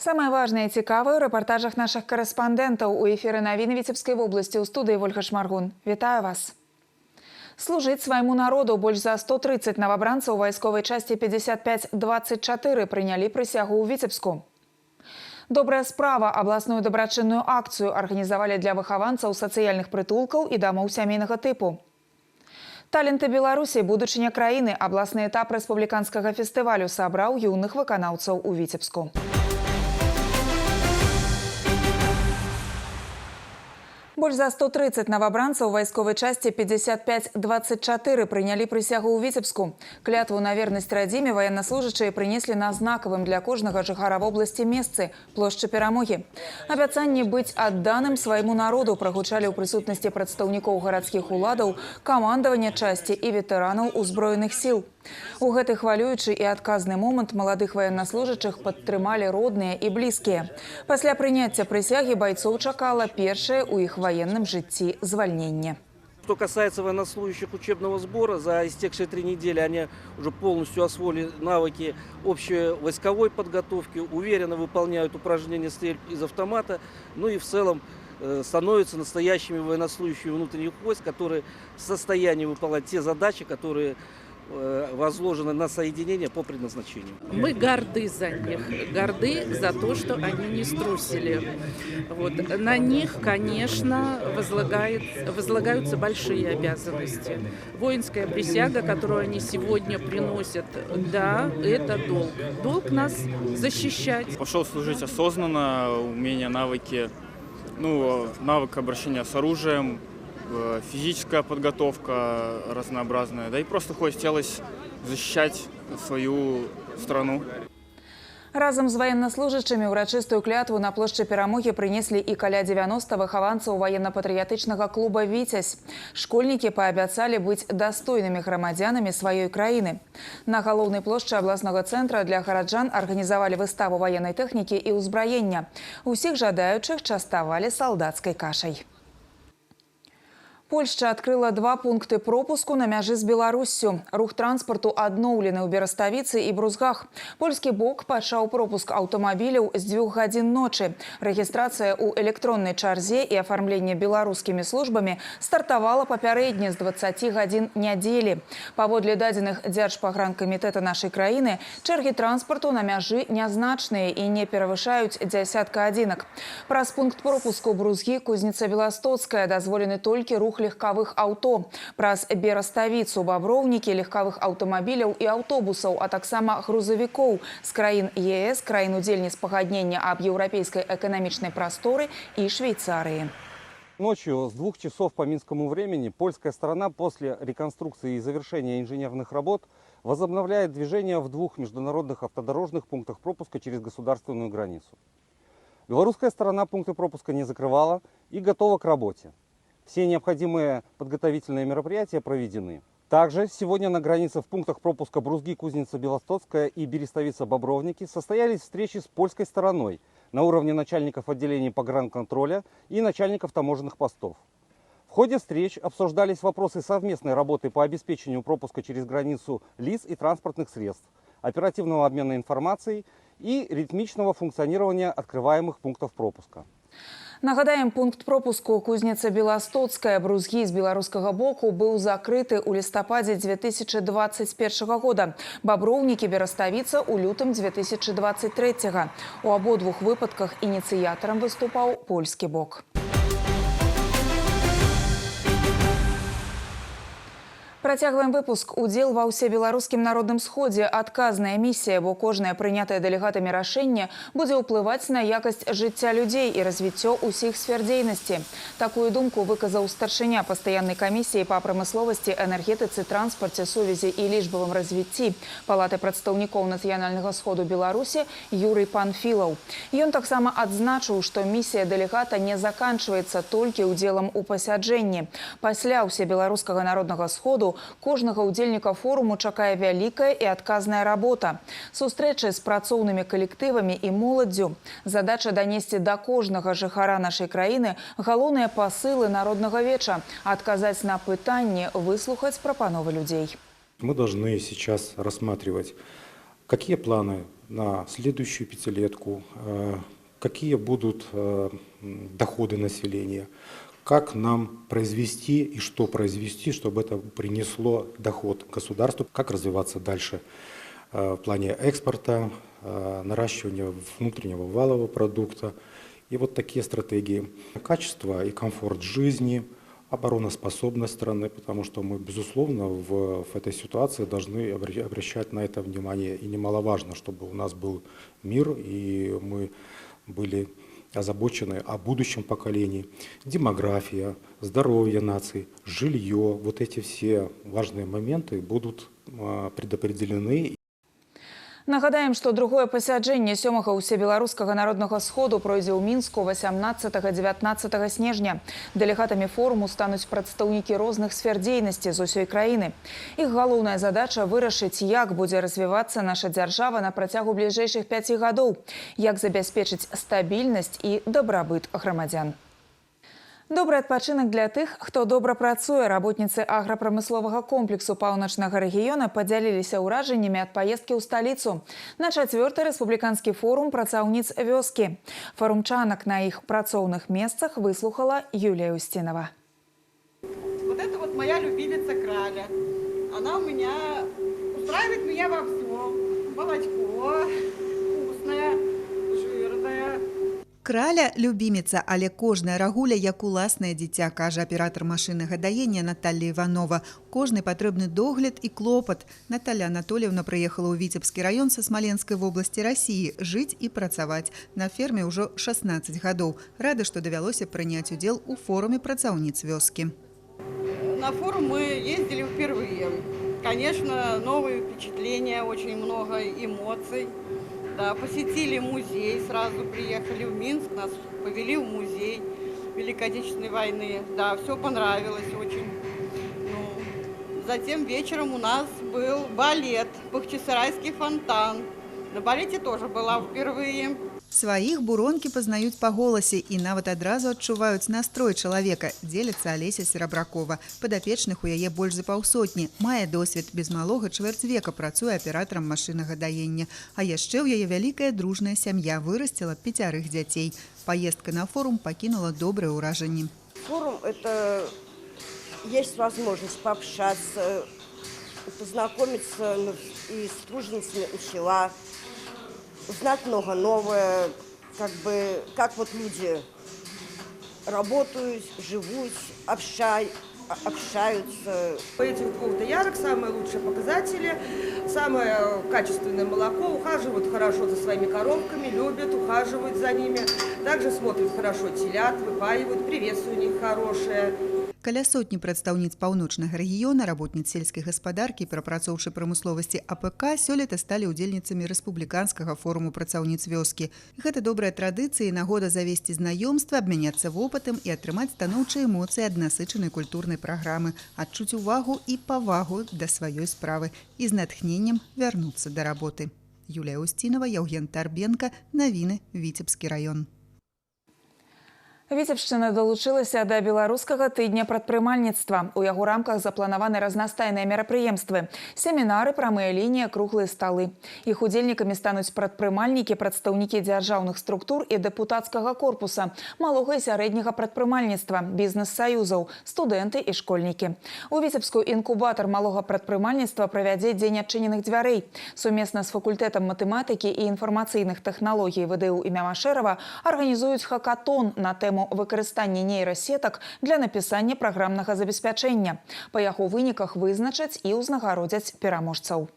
Самое важное и цікавое в репортажах наших корреспондентов у эфира новин Витебской области. У студии Ольга Шмаргун. Вітаю вас. Служить своему народу больше за 130 новобранцев у войсковой части 55-24 приняли присягу у Витебску. Добрая справа областную добрачынную акцию организовали для выхованцев социальных притулков и домов семейного типу. Таленты Беларуси, будучыня краіны, областный этап республиканского фестивалю собрал юных выканаўцаў у Витебску. Больше за 130 новобранцев войсковой части 55-24 приняли присягу у Витебску. Клятву на верность родиме военнослужащие принесли на знаковым для кожного жыхара в области месцы – площади Перамоги. Обяцанне быть отданным своему народу прогучали у присутности представников городских уладов, командования части и ветеранов узброенных сил. У гэты хвалюючы и отказный момент молодых военнослужащих подтрымали родные и близкие. После принятия присяги бойцов чакала першее у их военном житті звольнение. Что касается военнослужащих учебного сбора, за истекшие 3 недели они уже полностью освоили навыки общей войсковой подготовки, уверенно выполняют упражнения стрельб из автомата, ну и в целом становятся настоящими военнослужащими внутренних войск, которые в состоянии выполнять те задачи, которые возложены на соединение по предназначению. Мы горды за них, горды за то, что они не струсили. Вот. На них, конечно, возлагаются большие обязанности. Воинская присяга, которую они сегодня приносят, да, это долг. Долг нас защищать. Пошел служить осознанно, умения, навыки, навык обращения с оружием, физическая подготовка разнообразная, да и просто хотелось защищать свою страну. Разом з военнослужащими урачыстую клятву на площади Перамоги принесли и каля 90 выхованцев военно-патриотичного клуба «Витязь». Школьники пообяцали быть достойными громадянами своей краины. На галоўнай площади областного центра для горожан организовали выставу военной техники и узброения. Усіх жадающих частовали солдатской кашей. Польша открыла 2 пункты пропуску на мяжы з Беларуссю. Рух транспорту адноўлены ў Бераставіцы і Брузгах. Польскі бок пачаў пропуск аўтамабіляў з 2 гадзін ночы. Рэгістрацыя ў электроннай чарзе і афармленне беларускімі службамі стартавала папярэдне з 20 гадзін нядзелі. Паводле дадзеных Дзяржпагранкамітэта нашай краіны, чэргі транспарту на мяжы нязначныя і не перавышаюць дзясятка адзінак. Праз пункт пропуску Брузгі, Кузніца Беластоцкая дазволены толькі рух легковых авто. Праз Бераставіцу, Баброўнікі, легковых аўтамабіляў і аўтобусаў, а таксама грузавікоў з краін ЕС, краін-удзельніц пагаднення аб еўрапейскай эканамічнай прасторы и Швейцарии. Ночью с 2 часов по минскому времени польская сторона после реконструкции и завершения инженерных работ возобновляет движение в 2 международных автодорожных пунктах пропуска через государственную границу. Белорусская сторона пункты пропуска не закрывала и готова к работе. Все необходимые подготовительные мероприятия проведены. Также сегодня на границе в пунктах пропуска Брузги, Кузница, Белостоцкая и Берестовица, Бобровники состоялись встречи с польской стороной на уровне начальников отделений погранконтроля и начальников таможенных постов. В ходе встреч обсуждались вопросы совместной работы по обеспечению пропуска через границу лиц и транспортных средств, оперативного обмена информацией и ритмичного функционирования открываемых пунктов пропуска. Нагадаем, пункт пропуску Кузніца Беластоцкая Брузгі з беларускага боку быў закрыты ў лістападзе 2021 года. Баброўнікі, Бераставіца ў лютым 2023. У абодвух выпадках ініцыятарам выступаў польскі бок. Працягваем выпуск. Удзел ва ўсебеларускім народным сходзе адказная місія, бо кожнае прынятае дэлегатамі рашэнне будзе ўплываць на якасць жыцця людзей і развіццё ўсіх сфер дзейнасці. Такую думку выказаў старшыня пастаяннай камісіі па прамысловасці, энергетыцы, транспарце, сувязі і лічбавым развіцці Палаты прадстаўнікоў нацыянальнага сходу Беларусі Юрый Панфілаў. Ён таксама адзначыў, што місія дэлегата не заканчваецца толькі ўдзелам у пасяджэнні. Пасля ўсебеларускага народнага сходу кожнага удзельніка форуму чакае вялікая і адказная работа. Сустрэчы з працоўнымі калектывамі і моладдзю. Задача данесці да кожнага жыхара нашай краіны галоўныя пасылы народнага веча, адказаць на пытанні, выслухаць прапановы людзей. Мы должны сейчас рассматривать, какие планы на следующую пятилетку, какие будут доходы населения, как нам произвести и что произвести, чтобы это принесло доход государству, как развиваться дальше в плане экспорта, наращивания внутреннего валового продукта. И вот такие стратегии. Качество и комфорт жизни, обороноспособность страны, потому что мы, безусловно, в этой ситуации должны обращать на это внимание. И немаловажно, чтобы у нас был мир, и мы были озабочены о будущем поколении. Демография, здоровье нации, жилье, вот эти все важные моменты будут предопределены. Нагадаем, што другое пасяджэнне 7-га ўсебеларускага народнага сходу пройдзе ў Мінску 18-19 снежня. Дэлегатамі форуму стануць прадстаўнікі розных сфер дзейнасці з усёй краіны. Іх галоўная задача вырашыць, як будзе развівацца наша дзяржава на працягу бліжэйшых 5 гадоў, як забяспечыць стабільнасць і дабрабыт грамадзян. Добры адпачынак для тых, хто добра працуе. Работніцы аграпрамысловага комплексу паўночнага рэгіёна падзяліліся ўражаннямі ад паездкі ў сталіцу на 4-й рэспубліканскі форум працаўніц вёскі. Форумчанак на іх працоўных месцах выслухала Юлія Устинова. Вот это вот моя любимица Краля. Она устраивает меня во всем. Молочко вкусное, жирное. Краля – любіміца, але кожная рагуля як уласнае дзіця, кажа аператор машыны гадаення Наталья Иванова. Кожны патрэбны догляд і клопат. Наталья Анатольевна прыехала ў Віцебскі раён са Смаленскай вобласці России жыць і працаваць. На ферме ўжо 16 гадоў. Рада, што давялося прыняць удзел у форуме працаўніц вёскі. На форум мы ездили впервые. Конечно, новые впечатления, очень много эмоций. Да, посетили музей, сразу приехали в Минск, нас повели в музей Великой Отечественной войны. Да, все понравилось очень. Затем вечером у нас был балет, Бахчисарайский фонтан. На балете тоже была впервые. Сваіх буронкі пазнаюць па голасе і нават адразу адчуваюць настрой чалавека, дзеліцца Алеся Серабракова. Падапечных у яе больш за паўсотні. Мае досвед, без малога чвэрць века працуе аператарам машыны гадаення. А яшчэ ў яе вялікая дружная сям'я, вырасціла 5 дзяцей. Паездка на форум пакінула добрыя ўражанні. Форум – это есть возможность пообщаться, познакомиться и с труженицами села, узнать много новое, как вот люди работают, живут, общаются. По этих двух доярок самые лучшие показатели, самое качественное молоко, ухаживают хорошо за своими коровками, любят, ухаживают за ними. Также смотрят хорошо телят, выпаивают, привес у них хорошее. Каля сотні прадстаўніц паўночнага рэгіёна, работніц сельскай гаспадаркі і перапрацоўчай прамысловасці АПК сёлета сталі ўдзельніцамі рэспубліканскага форуму працаўніц вёскі. Гэта добрая традыцыя і нагода завесці знаёмства, абмяняцца вопытам і атрымаць станоўчыя эмоцыі ад насычанай культурнай праграмы, адчуць увагу і павагу да сваёй справы і з натхненнем вярнуцца да работы. Юлія Устинова, Яўген Тарбенка, навіны, Віцебскі раён. Віцебшчына далучылася да беларускага тыдня прадпрымальніцтва. У яго рамках запланаваны разнастайныя мерапрыемствы, семінары, прамыя лініі, круглыя сталы. Іх удзельнікамі стануць прадпрымальнікі, прадстаўнікі дзяржаўных структур і дэпутацкага корпуса, малога і сярэдняга прадпрымальніцтва, бізнес-саюзаў, студэнты і школьнікі. У Віцебску інкубатар малога прадпрымальніцтва правядзе дзень адчыненых дзвярэй. Сумесна з факультэтам матэматыкі і інфармацыйных тэхналогій ВДУ імя Машэрава арганізуюць хакатон на тэму выкарыстання нейрасетак для напісання праграмнага забеспячэння. Па яго выніках вызначаць і ўзнагародзяць пераможцаў.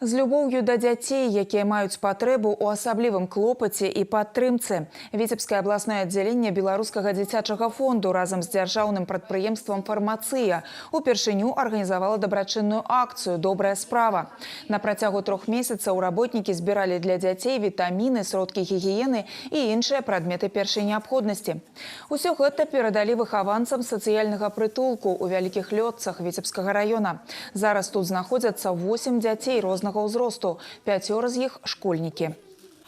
З любоўю да дзяцей, якія маюць патрэбу ў асаблівым клопаце і падтрымцы, Віцебскае абласное аддзяленне Беларускага дзіцячага фонду разам з дзяржаўным прадпрыемствам «Фармацыя» упершыню арганізавала дабрачынную акцыю «Добрая справа». На працягу 3 месяцаў работнікі збіралі для дзяцей вітаміны, сродкі гігіены і іншыя прадметы першай неабходнасці. Усё гэта перадалі выхаванцам сацыяльнага прытулку ў Вялікіх Лётцах Віцебскага раёна. Зараз тут знаходзяцца 8 дзяцей рознага ўзросту, 5 з іх школьнікі.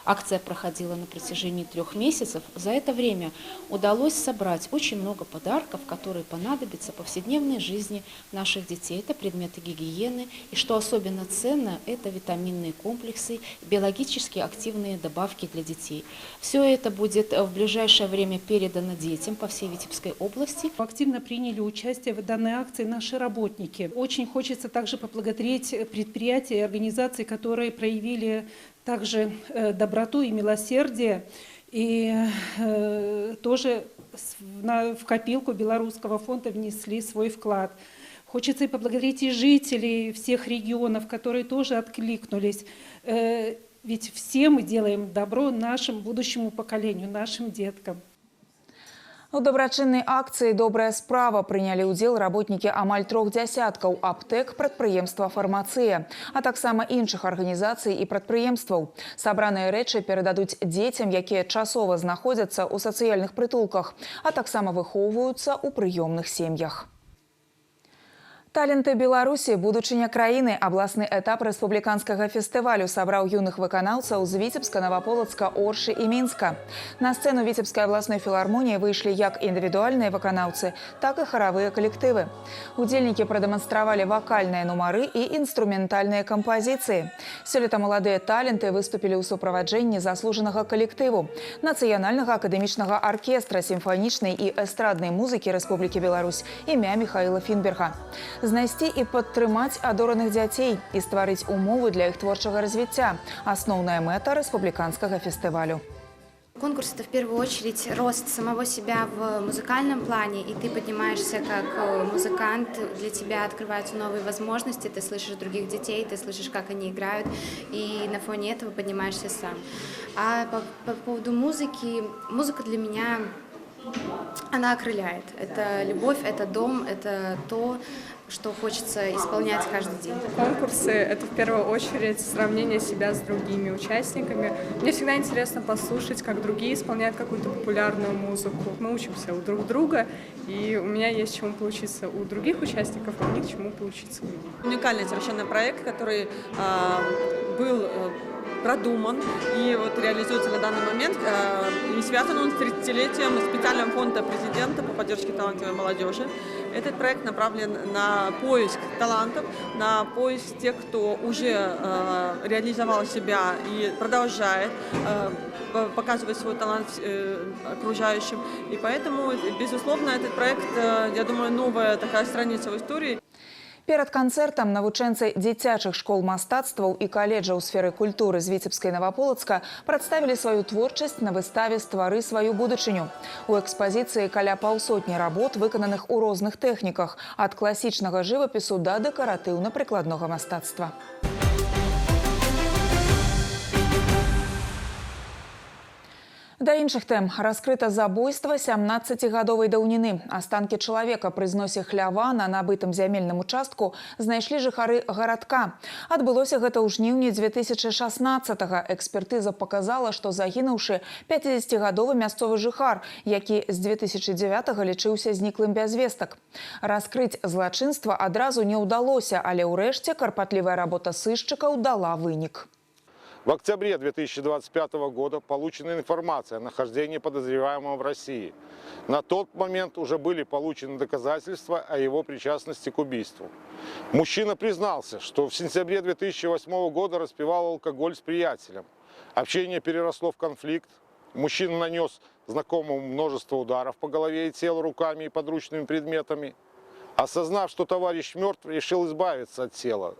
Акция проходила на протяжении 3 месяцев. За это время удалось собрать очень много подарков, которые понадобятся в повседневной жизни наших детей. Это предметы гигиены. И что особенно ценно, это витаминные комплексы, биологически активные добавки для детей. Все это будет в ближайшее время передано детям по всей Витебской области. Активно приняли участие в данной акции наши работники. Очень хочется также поблагодарить предприятия и организации, которые проявили также доброту и милосердие, и тоже в копилку Белорусского фонда внесли свой вклад. Хочется и поблагодарить и жителей всех регионов, которые тоже откликнулись. Ведь все мы делаем добро нашему будущему поколению, нашим деткам. У дабрачыннай акцыі «Добрая справа» прынялі ўдзел работнікі амаль 3 дзясяткаў аптэк, прадпрыемства «Фармацыя», а таксама іншых арганізацый і прадпрыемстваў. Сабраныя рэчы перададуць дзецям, якія часова знаходзяцца ў сацыяльных прытулках, а таксама выхоўваюцца ў прыёмных сем'ях. Таленты Беларусі, будучыня краіны. Абласны этап рэспубліканскага фестывалю сабраў юных выканаўцаў з Віцебска, Наваполацка, Оршы і Мінска. На сцэну Віцебскай абласной філармоніі выйшлі як індывідуальныя выканаўцы, так і харавыя калектывы. Удзельнікі прадэманстравалі вакальныя нумары і інструментальныя кампазіцыі. Сёлета маладыя таленты выступілі ў суправаджэнні заслужанага калектыву, Нацыянальнага акадэмічнага аркестра сімфанічнай і эстраднай музыкі Рэспублікі Беларусь імя Михаіла Фінберга. Знайсці і падтрымаць адораных дзяцей і стварыць умовы для іх творчага развіцця – асноўная мэта рэспубліканскага фестывалю. Конкурс – это в первую очередь рост самого себя в музыкальном плане, и ты поднимаешься как музыкант, для тебя открываются новые возможности, ты слышишь других детей, ты слышишь, как они играют, и на фоне этого поднимаешься сам. А по поводу музыки, музыка для меня, она окрыляет. Это любовь, это дом, это то, что хочется исполнять каждый день. Конкурсы – это в первую очередь сравнение себя с другими участниками. Мне всегда интересно послушать, как другие исполняют какую-то популярную музыку. Мы учимся у друг друга, и у меня есть чему поучиться у других участников, а у них чему поучиться у меня. Уникальный совершенно проект, который был продуман и вот реализуется на данный момент. И связан он с 30-летием специального фонда президента по поддержке талантливой молодежи. Этот проект направлен на поиск талантов, на поиск тех, кто уже реализовал себя и продолжает показывать свой талант окружающим. И поэтому, безусловно, этот проект, я думаю, новая такая страница в истории. Перад канцэртам навучэнцы дзіцячых школ мастацтваў і каледжаў сферы культуры з Віцебскай Наваполацка прадставілі сваю творчасць на выставе «Ствары сваю будучыню». У экспазіцыі каля паўсотні работ, выкананых у розных тэхніках, ад класічнага жывапісу да дэкаратыўна-прыкладнога мастацтва. Да іншых тэм. Раскрыта забойства 17-гадовай даўніны. Астанкі чалавека пры зносе хлява на набытым зямельным участку знайшлі жыхары гарадка. Адбылося гэта ў жніўні 2016-го. Экспертыза показала, што загінуўшы 50-гадовы мясцовы жыхар, які з 2009-го лічыўся зніклым без вестак. Раскрыць злачынства адразу не ўдалося, але ўрэшце карпатлівая работа сыщикаў дала вынік. В октябре 2025 года получена информация о нахождении подозреваемого в России. На тот момент уже были получены доказательства о его причастности к убийству. Мужчина признался, что в сентябре 2008 года распивал алкоголь с приятелем. Общение переросло в конфликт. Мужчина нанес знакомому множество ударов по голове и телу руками и подручными предметами. Осознав, что товарищ мертв, решил избавиться от тела.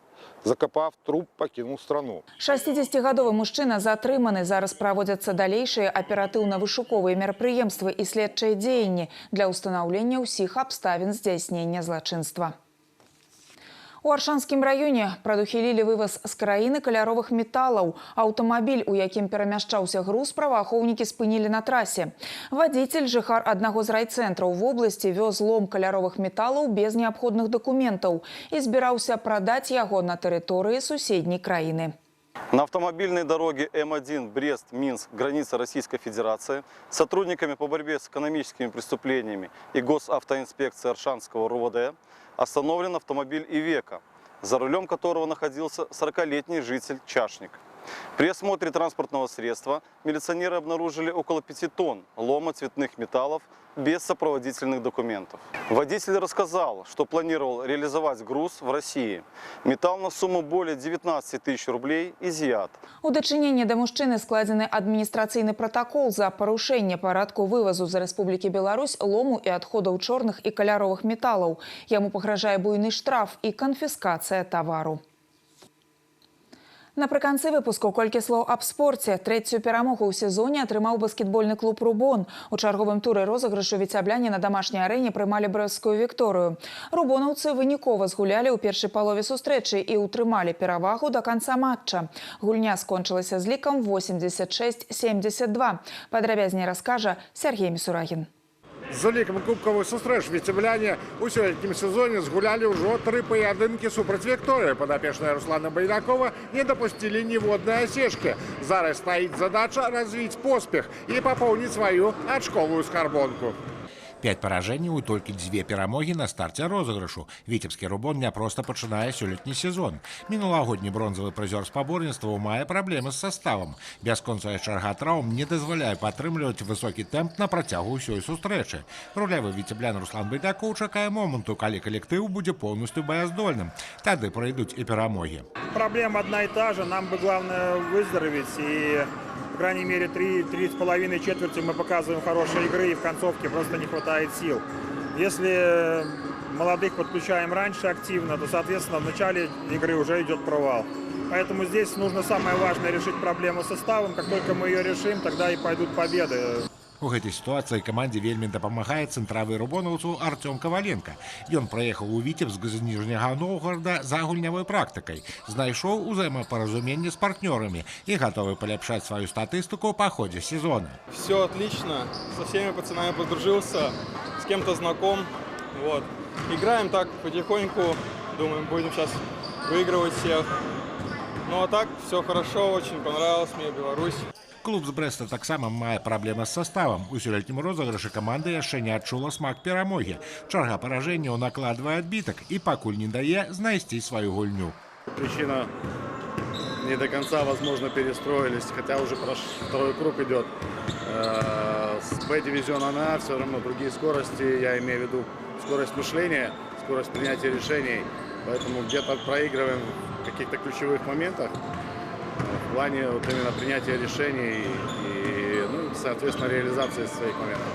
Закопав труп, покинул страну. 60-гадовы мужчына затрыманы. Зараз праводзяцца далейшыя аператыўна-вышуковыя мерапрыемствы і следчыя дзеянні для ўстанаўлення ўсіх абставін здзяйснення злачынства. У Аршанскім раёне прадухілілі вываз з краіны каляровых металаў. Аўтамабіль, у якім перамяшчаўся груз, праваахоўнікі спынілі на трасе. Вадзіцель, жыхар аднаго з райцэнтраў вобласці, вёз лом каляровых металаў без неабходных дакументаў і збіраўся прадаць яго на тэрыторыі суседняй краіны. На автомобильной дороге М1 Брест-Минск, граница Российской Федерации, сотрудниками по борьбе с экономическими преступлениями и госавтоинспекции Аршанского РУВД остановлен автомобиль «Ивека», за рулем которого находился 40-летний житель Чашник. При осмотре транспортного средства милиционеры обнаружили около 5 тонн лома цветных металлов без сопроводительных документов. Водитель рассказал, что планировал реализовать груз в России. Металл на сумму более 19 тысяч рублей изъят. У дачынення да мужчыны складзены адміністрацыйны пратакол за парушэнне парадку вывазу з Рэспублікі Беларусь лому і адходаў чорных і каляровых металаў. Яму пагражае буйны штраф і канфіскацыя тавару. Напрыканцы выпуску колькі слоў аб спорце. Трэцюю перамогу ў сезоне атрымаў баскетбольны клуб «Рубон». У чарговым туры розыгрышу віцябляне на дамашняй арэне прымалі брэсцкую Вікторыю. Рубонаўцы вынікова згулялі ў першай палове сустрэчы і ўтрымалі перавагу да канца матча. Гульня скончылася з лікам 86-72. Падрабязней раскажа Сергей Мисурагин. За лікам кубкавых сустрэч віцябляне ў сёлетнім сезоне згулялі ўжо 3 паядынкі супраць Вікторыі. Падапечныя Руслана Байдакова не дапусцілі ніводнай асечкі. Зараз стаіць задача развіць поспех і папоўніць сваю ачковую скарбонку. 5 паражэнняў і толькі 2 перамогі на старце розыгрышу. Віцебскі «Рубон» няпроста пачынае сёлетні сезон. Мінулагодні бронзавы прызёр спаборніцтваў мае праблемы з саставам. Бясконцая чарга траўм не дазваляе падтрымліваць высокі тэмп на працягу ўсёй сустрэчы. Рулявы віцеблян Руслан Байдакоў чакае моманту, калі калектыў будзе поўнасцю баяздольным. Тады пройдуць і перамогі. Проблема одна и та же. Нам бы главное выздороветь и... По крайней мере, 3,5 четверти мы показываем хорошие игры, и в концовке просто не хватает сил. Если молодых подключаем раньше активно, то, соответственно, в начале игры уже идет провал. Поэтому здесь нужно самое важное решить проблему с составом. Как только мы ее решим, тогда и пойдут победы. У гэтай сітуацыі камандзе вельмі дапамагае цэнтравы рубонаўцу Артём Каваленко. Ён праехаў у Віцебск з Ніжняга Новгарада за гульнявой практыкай, знайшоў узаемапаразуменне з партнёрамі і гатовы паляпшаць сваю статыстыку па ходзе сезона. Все отлично, со всеми пацанами подружился, с кем-то знаком. Вот. Играем так потихоньку, думаем, будем сейчас выигрывать всех. Ну а так, все хорошо, очень понравилось мне Беларусь. Клуб з Брэста таксама мае праблемы з саставам. У сёлетнім розыгрышы каманда яшчэ не адчула смак перамогі. Чарга паражэнняў накладвае адбітак і пакуль не дае знайсці сваю гульню. Причина не до конца, возможно, перестроились, хотя уже второй круг идет. С Б-дивизиона на А все равно другие скорости, я имею в виду скорость мышления, скорость принятия решений. Поэтому где-то проигрываем в каких-то ключевых моментах. В плане вот именно принятия решений и, ну, соответственно, реализации своих моментов.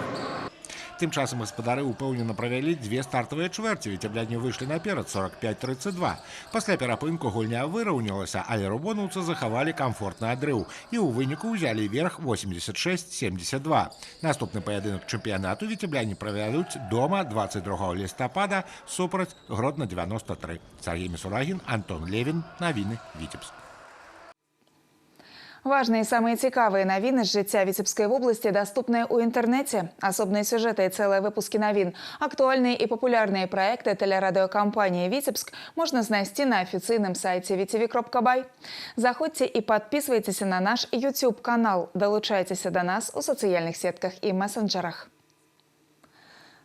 Тым часам гаспадары упэўнена правялі 2 стартавыя чвэрці. Віцябляне выйшлі наперад 45-32. Пасля перапынку гульня выраўнялася, але рубонаўцы захавалі камфортны адрыў і ў выніку ўзялі верх 86-72. Наступны паядынак чэмпіянату віцябляне правядуць дома 22 лістапада супраць Гродна 93. Сергей Мисурагин, Антон Левин. Навіны Віцебск. Важные и самые цікавые новины с жыцця Віцебской области доступны у интернете. Особные сюжеты и целые выпуски новин, актуальные и популярные проекты телерадиокомпании «Витебск» можно знайсці на официальном сайте vtv.by. Заходите и подписывайтесь на наш YouTube-канал. Долучайтесь до нас у социальных сетках и мессенджерах.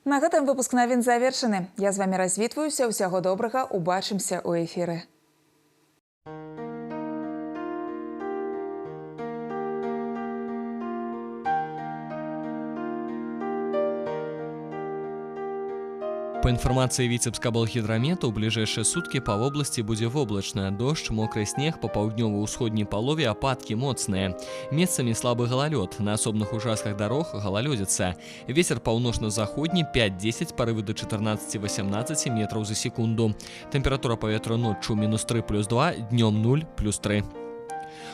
На гэтым выпуск новин завершены. Я с вами развітваюся. Усяго добрага. Убачымся у эфиры. По информации Витебска-Балгидромета, у ближайшие сутки по области будзе воблачна. Дождь, мокрый снег, по паўднёва-ўсходняй палове ападкі моцныя. Месцамі слабы галалёд, на асобных участках дорог галалёдзіца. Ветер паўночна-заходні 5-10, порывы до 14-18 метров за секунду. Температура паветра ноччу -3 + 2, днём 0 + 3.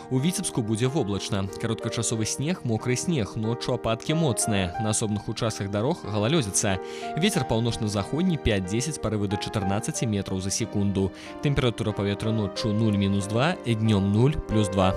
У Віцебску будзе воблачна. Кароткачасовы снег, мокрый снег, ноччу ападкі моцныя. На асобных участках дорог галалёдзіца. Ветер паўночна-заходні 5-10, порывы до 14 метров за секунду. Температура паветра ноччу 0-2, днём 0 + 2.